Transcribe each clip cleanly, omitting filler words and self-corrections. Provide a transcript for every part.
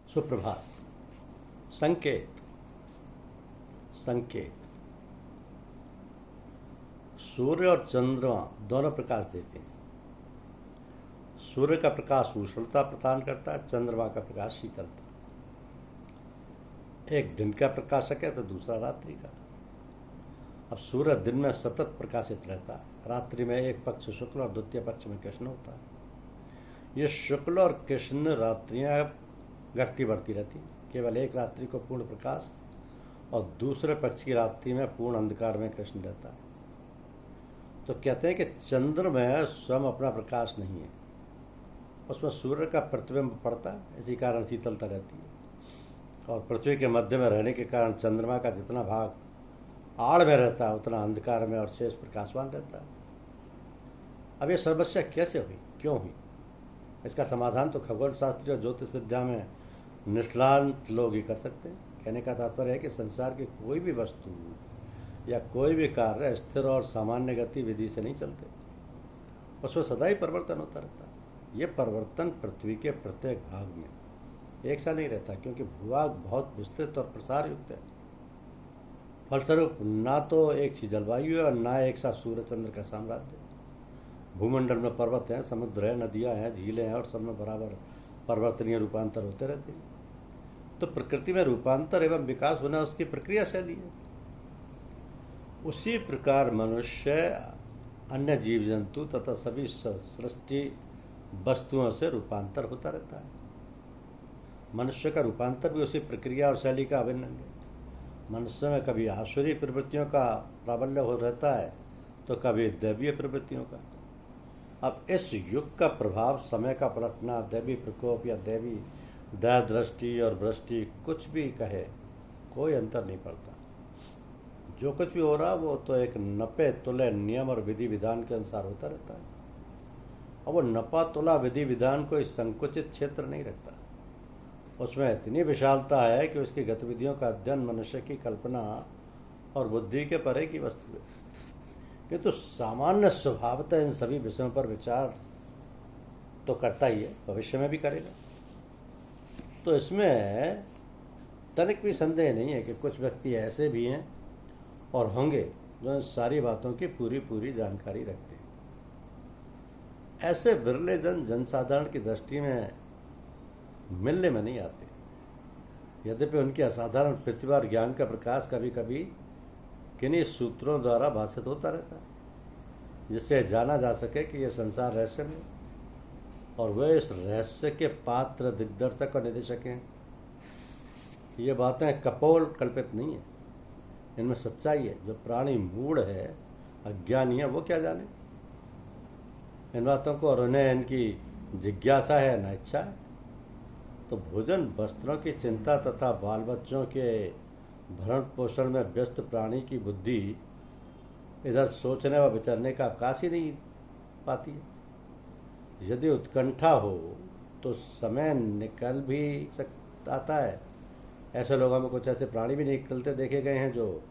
सुप्रभात। संकेत संकेत सूर्य और चंद्रमा दोनों प्रकाश देते हैं। सूर्य का प्रकाश उष्णता प्रदान करता है, चंद्रमा का प्रकाश शीतलता। एक दिन का प्रकाशक है तो दूसरा रात्रि का। अब सूर्य दिन में सतत प्रकाशित रहता है, रात्रि में एक पक्ष शुक्ल और द्वितीय पक्ष में कृष्ण होता है। ये शुक्ल और कृष्ण रात्रियां घटती बढ़ती रहती, केवल एक रात्रि को पूर्ण प्रकाश और दूसरे पक्ष की रात्रि में पूर्ण अंधकार में कृष्ण रहता है। तो कहते हैं कि चंद्र में स्वयं अपना प्रकाश नहीं है, उसमें सूर्य का प्रतिबिंब पड़ता है, इसी कारण शीतलता रहती है। और पृथ्वी के मध्य में रहने के कारण चंद्रमा का जितना भाग आड़ में रहता है उतना अंधकार में और शेष प्रकाशवान रहता है। अब ये समस्या कैसे हुई, क्यों हुई? इसका समाधान तो खगोल शास्त्री और ज्योतिष विद्या में निष्णात लोग ही कर सकते हैं। कहने का तात्पर्य है कि संसार की कोई भी वस्तु या कोई भी कार्य स्थिर और सामान्य गतिविधि से नहीं चलते, उसमें सदा ही परिवर्तन होता रहता है। ये परिवर्तन पृथ्वी के प्रत्येक भाग में एक सा नहीं रहता, क्योंकि भूभाग बहुत विस्तृत और प्रसार युक्त है। फलस्वरूप ना तो एक सी जलवायु है और ना एक सा सूर्य चंद्र का साम्राज्य। भूमंडल में पर्वत हैं, समुद्र है, नदियां हैं, झीलें हैं और सब में बराबर परिवर्तनीय रूपांतर होते रहते हैं। तो प्रकृति में रूपांतर एवं विकास होना उसकी प्रक्रिया शैली है। उसी प्रकार मनुष्य अन्य जीव जंतु तथा सभी सृष्टि वस्तुओं से रूपांतर होता रहता है। मनुष्य का रूपांतर भी उसी प्रक्रिया और शैली का अभिन्न अंग है। मनुष्य में कभी आसुरी प्रवृत्तियों का प्राबल्य हो रहता है तो कभी दैवीय प्रवृत्तियों का। अब इस युग का प्रभाव, समय का पलटना, दैवी प्रकोप या दैवी दया दृष्टि और वृष्टि, कुछ भी कहे कोई अंतर नहीं पड़ता। जो कुछ भी हो रहा वो तो एक नपे तुले नियम और विधि विधान के अनुसार होता रहता है। और वो नपा तुला विधि विधान कोई संकुचित क्षेत्र नहीं रखता, उसमें इतनी विशालता है कि उसकी गतिविधियों का अध्ययन मनुष्य की कल्पना और बुद्धि के परे की वस्तु है। किंतु सामान्य स्वभावतः इन सभी विषयों पर विचार तो करता ही है, भविष्य में भी करेगा। तो इसमें तनिक भी संदेह नहीं है कि कुछ व्यक्ति ऐसे भी हैं और होंगे जो इन सारी बातों की पूरी पूरी जानकारी रखते हैं। ऐसे बिरले जनसाधारण की दृष्टि में मिलने में नहीं आते। यद्यपि उनकी असाधारण प्रतिभा ज्ञान का प्रकाश कभी कभी किन्हीं सूत्रों द्वारा भाषित होता रहता है, जिससे जाना जा सके कि यह संसार रहस्यमय है और वे इस रहस्य के पात्र, दिग्दर्शक और निदेशक हैं। ये बातें कपोल कल्पित नहीं है, इनमें सच्चाई है। जो प्राणी मूढ़ है, अज्ञानी है, वो क्या जाने इन बातों को, और उन्हें इनकी जिज्ञासा है न इच्छा है। तो भोजन वस्त्रों की चिंता तथा बाल बच्चों के भरण पोषण में व्यस्त प्राणी की बुद्धि इधर सोचने व विचरने का अवकाश ही नहीं पाती है। यदि उत्कंठा हो तो समय निकल भी आता है। ऐसे लोगों में कुछ ऐसे प्राणी भी निकलते देखे गए हैं जो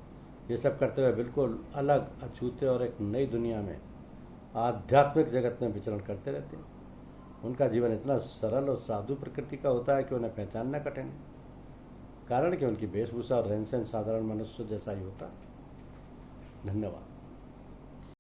ये सब करते हुए बिल्कुल अलग, अछूते और एक नई दुनिया में, आध्यात्मिक जगत में विचरण करते रहते हैं। उनका जीवन इतना सरल और साधु प्रकृति का होता है कि उन्हें पहचानना कठिन है, कारण कि उनकी वेशभूषा और रहन सहन साधारण मनुष्य जैसा ही होता। धन्यवाद।